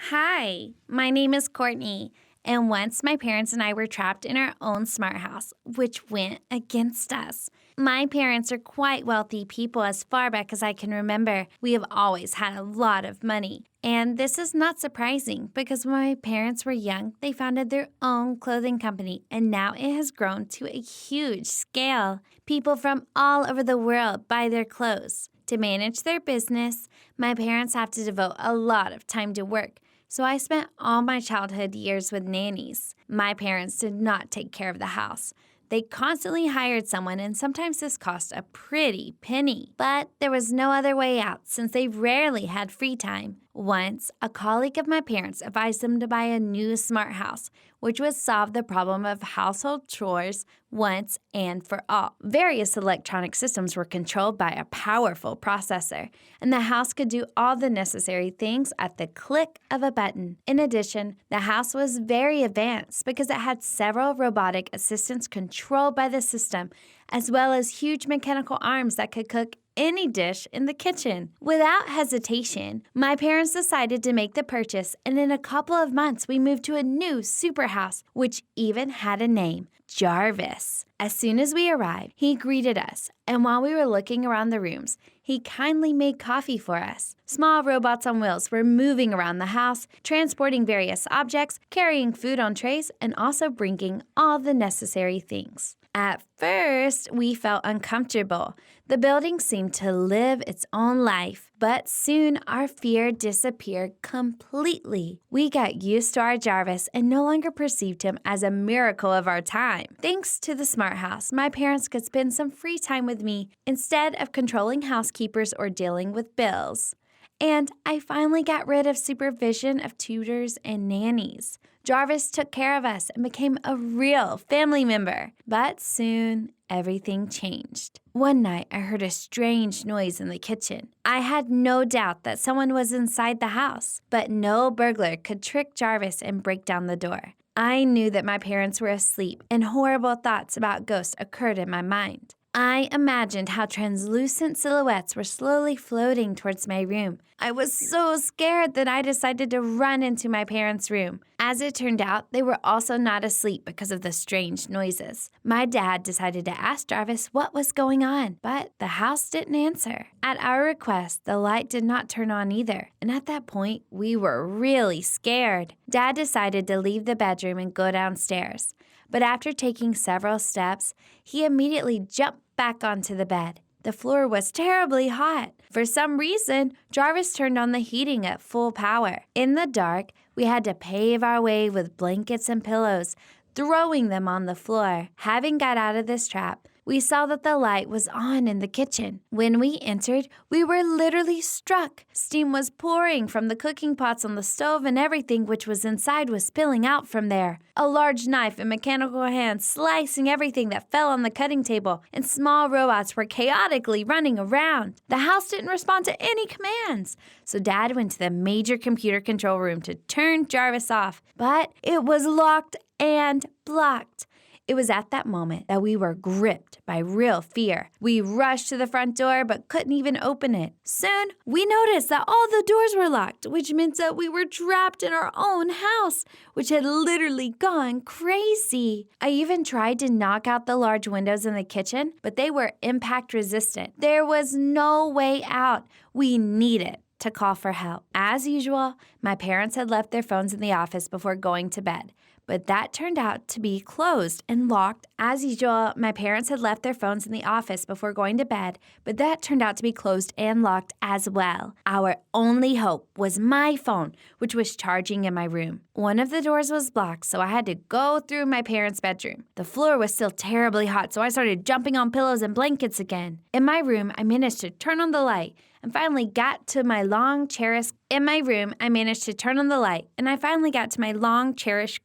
Hi, my name is Courtney, and once my parents and I were trapped in our own smart house, which went against us. My parents are quite wealthy people as far back as I can remember. We have always had a lot of money. And this is not surprising because when my parents were young, they founded their own clothing company, and now it has grown to a huge scale. People from all over the world buy their clothes. To manage their business, my parents have to devote a lot of time to work. So I spent all my childhood years with nannies. My parents did not take care of the house. They constantly hired someone, and sometimes this cost a pretty penny. But there was no other way out since they rarely had free time. Once, a colleague of my parents advised them to buy a new smart house, which would solve the problem of household chores once and for all. Various electronic systems were controlled by a powerful processor, and the house could do all the necessary things at the click of a button. In addition, the house was very advanced because it had several robotic assistants controlled by the system, as well as huge mechanical arms that could cook any dish in the kitchen. Without hesitation, my parents decided to make the purchase, and in a couple of months, we moved to a new super house, which even had a name, Jarvis. As soon as we arrived, he greeted us, and while we were looking around the rooms, he kindly made coffee for us. Small robots on wheels were moving around the house, transporting various objects, carrying food on trays, and also bringing all the necessary things. At first, we felt uncomfortable. The building seemed to live its own life, but soon our fear disappeared completely. We got used to our Jarvis and no longer perceived him as a miracle of our time. Thanks to the smart house, my parents could spend some free time with me instead of controlling housekeepers or dealing with bills. And I finally got rid of supervision of tutors and nannies. Jarvis took care of us and became a real family member. But soon, everything changed. One night, I heard a strange noise in the kitchen. I had no doubt that someone was inside the house, but no burglar could trick Jarvis and break down the door. I knew that my parents were asleep, and horrible thoughts about ghosts occurred in my mind. I imagined how translucent silhouettes were slowly floating towards my room. I was so scared that I decided to run into my parents' room. As it turned out, they were also not asleep because of the strange noises. My dad decided to ask Jarvis what was going on, but the house didn't answer. At our request, the light did not turn on either, and at that point, we were really scared. Dad decided to leave the bedroom and go downstairs. But after taking several steps, he immediately jumped back onto the bed. The floor was terribly hot. For some reason, Jarvis turned on the heating at full power. In the dark, we had to pave our way with blankets and pillows, throwing them on the floor. Having got out of this trap, we saw that the light was on in the kitchen. When we entered, we were literally struck. Steam was pouring from the cooking pots on the stove, and everything which was inside was spilling out from there. A large knife and mechanical hands slicing everything that fell on the cutting table, and small robots were chaotically running around. The house didn't respond to any commands, so Dad went to the major computer control room to turn Jarvis off, but it was locked and blocked. It was at that moment that we were gripped by real fear. We rushed to the front door but couldn't even open it. Soon, we noticed that all the doors were locked, which meant that we were trapped in our own house, which had literally gone crazy. I even tried to knock out the large windows in the kitchen, but they were impact resistant. There was no way out. We needed to call for help. As usual, my parents had left their phones in the office before going to bed. But that turned out to be closed and locked. As usual, my parents had left their phones in the office before going to bed, but that turned out to be closed and locked as well. Our only hope was my phone, which was charging in my room. One of the doors was blocked, so I had to go through my parents' bedroom. The floor was still terribly hot, so I started jumping on pillows and blankets again. In my room, I managed to turn on the light and finally got to my long cherished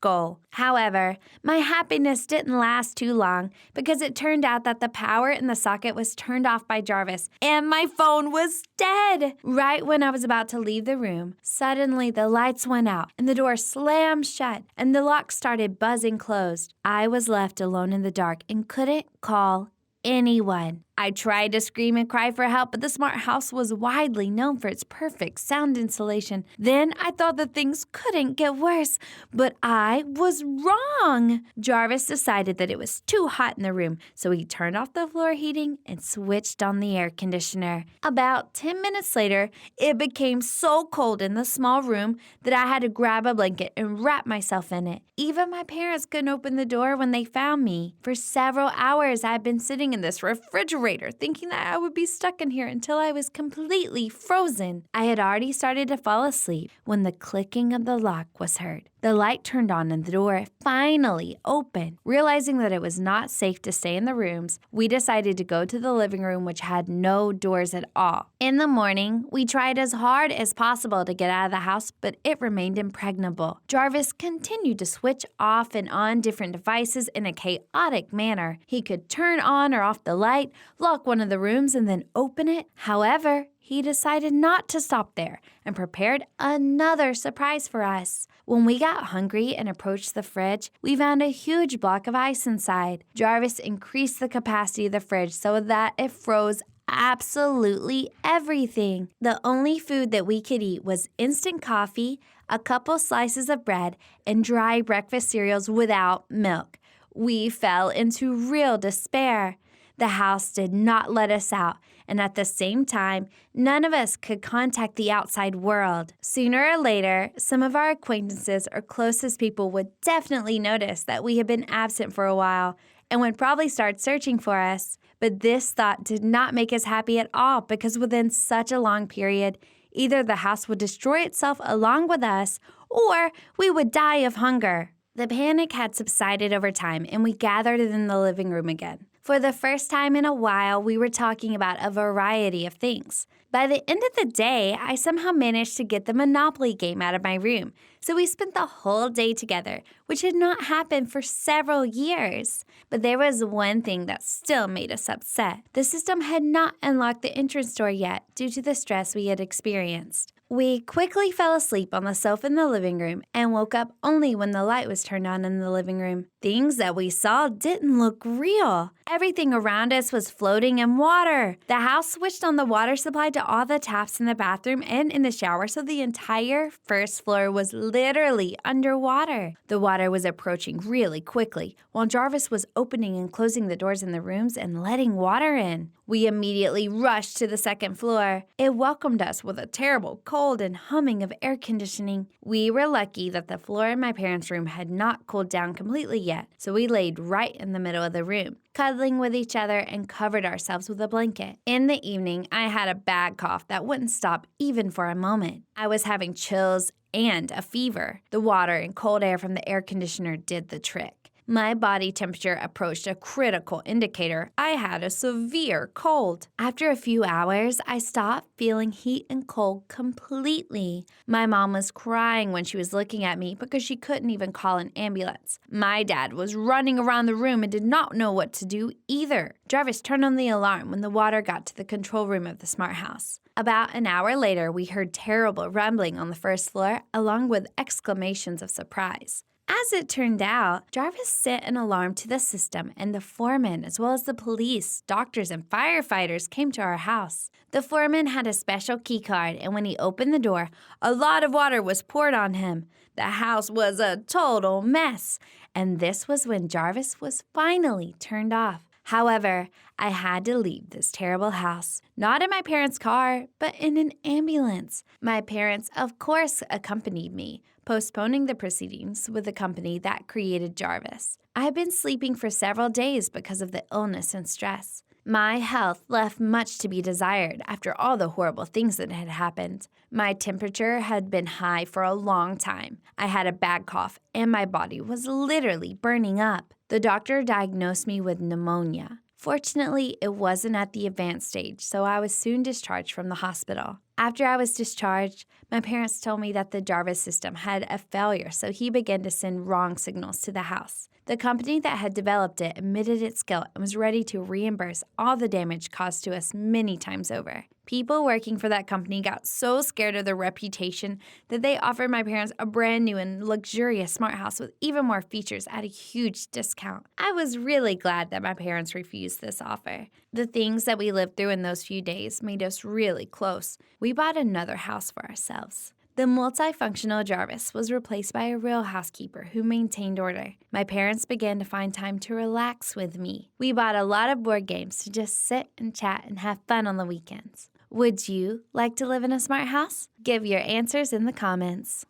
goal. However, my happiness didn't last too long because it turned out that the power in the socket was turned off by Jarvis and my phone was dead. Right when I was about to leave the room, suddenly the lights went out and the door slammed shut and the lock started buzzing closed. I was left alone in the dark and couldn't call anyone. I tried to scream and cry for help, but the smart house was widely known for its perfect sound insulation. Then I thought that things couldn't get worse, but I was wrong. Jarvis decided that it was too hot in the room, so he turned off the floor heating and switched on the air conditioner. About 10 minutes later, it became so cold in the small room that I had to grab a blanket and wrap myself in it. Even my parents couldn't open the door when they found me. For several hours, I had been sitting in this refrigerator thinking that I would be stuck in here until I was completely frozen. I had already started to fall asleep when the clicking of the lock was heard. The light turned on and the door finally opened. Realizing that it was not safe to stay in the rooms, we decided to go to the living room, which had no doors at all. In the morning, we tried as hard as possible to get out of the house, but it remained impregnable. Jarvis continued to switch off and on different devices in a chaotic manner. He could turn on or off the light, lock one of the rooms, and then open it. However, he decided not to stop there and prepared another surprise for us. When we got hungry and approached the fridge, we found a huge block of ice inside. Jarvis increased the capacity of the fridge so that it froze absolutely everything. The only food that we could eat was instant coffee, a couple slices of bread, and dry breakfast cereals without milk. We fell into real despair. The house did not let us out, and at the same time, none of us could contact the outside world. Sooner or later, some of our acquaintances or closest people would definitely notice that we had been absent for a while and would probably start searching for us. But this thought did not make us happy at all because within such a long period, either the house would destroy itself along with us or we would die of hunger. The panic had subsided over time, and we gathered in the living room again. For the first time in a while, we were talking about a variety of things. By the end of the day, I somehow managed to get the Monopoly game out of my room, so we spent the whole day together, which had not happened for several years. But there was one thing that still made us upset. The system had not unlocked the entrance door yet due to the stress we had experienced. We quickly fell asleep on the sofa in the living room and woke up only when the light was turned on in the living room. Things that we saw didn't look real. Everything around us was floating in water. The house switched on the water supply to all the taps in the bathroom and in the shower, so the entire first floor was literally underwater. The water was approaching really quickly, while Jarvis was opening and closing the doors in the rooms and letting water in. We immediately rushed to the second floor. It welcomed us with a terrible cold and humming of air conditioning. We were lucky that the floor in my parents' room had not cooled down completely yet, so we laid right in the middle of the room, cuddling with each other and covered ourselves with a blanket. In the evening, I had a bad cough that wouldn't stop even for a moment. I was having chills and a fever. The water and cold air from the air conditioner did the trick. My body temperature approached a critical indicator. I had a severe cold. After a few hours, I stopped feeling heat and cold completely. My mom was crying when she was looking at me because she couldn't even call an ambulance. My dad was running around the room and did not know what to do either. Jarvis turned on the alarm when the water got to the control room of the smart house. About an hour later, we heard terrible rumbling on the first floor, along with exclamations of surprise. As it turned out, Jarvis sent an alarm to the system, and the foreman, as well as the police, doctors, and firefighters came to our house. The foreman had a special key card, and when he opened the door, a lot of water was poured on him. The house was a total mess, and this was when Jarvis was finally turned off. However, I had to leave this terrible house, not in my parents' car, but in an ambulance. My parents, of course, accompanied me, postponing the proceedings with the company that created Jarvis. I had been sleeping for several days because of the illness and stress. My health left much to be desired after all the horrible things that had happened. My temperature had been high for a long time. I had a bad cough, and my body was literally burning up. The doctor diagnosed me with pneumonia. Fortunately, it wasn't at the advanced stage, so I was soon discharged from the hospital. After I was discharged, my parents told me that the Jarvis system had a failure, so he began to send wrong signals to the house. The company that had developed it admitted its guilt and was ready to reimburse all the damage caused to us many times over. People working for that company got so scared of their reputation that they offered my parents a brand new and luxurious smart house with even more features at a huge discount. I was really glad that my parents refused this offer. The things that we lived through in those few days made us really close. We bought another house for ourselves. The multifunctional Jarvis was replaced by a real housekeeper who maintained order. My parents began to find time to relax with me. We bought a lot of board games to just sit and chat and have fun on the weekends. Would you like to live in a smart house? Give your answers in the comments.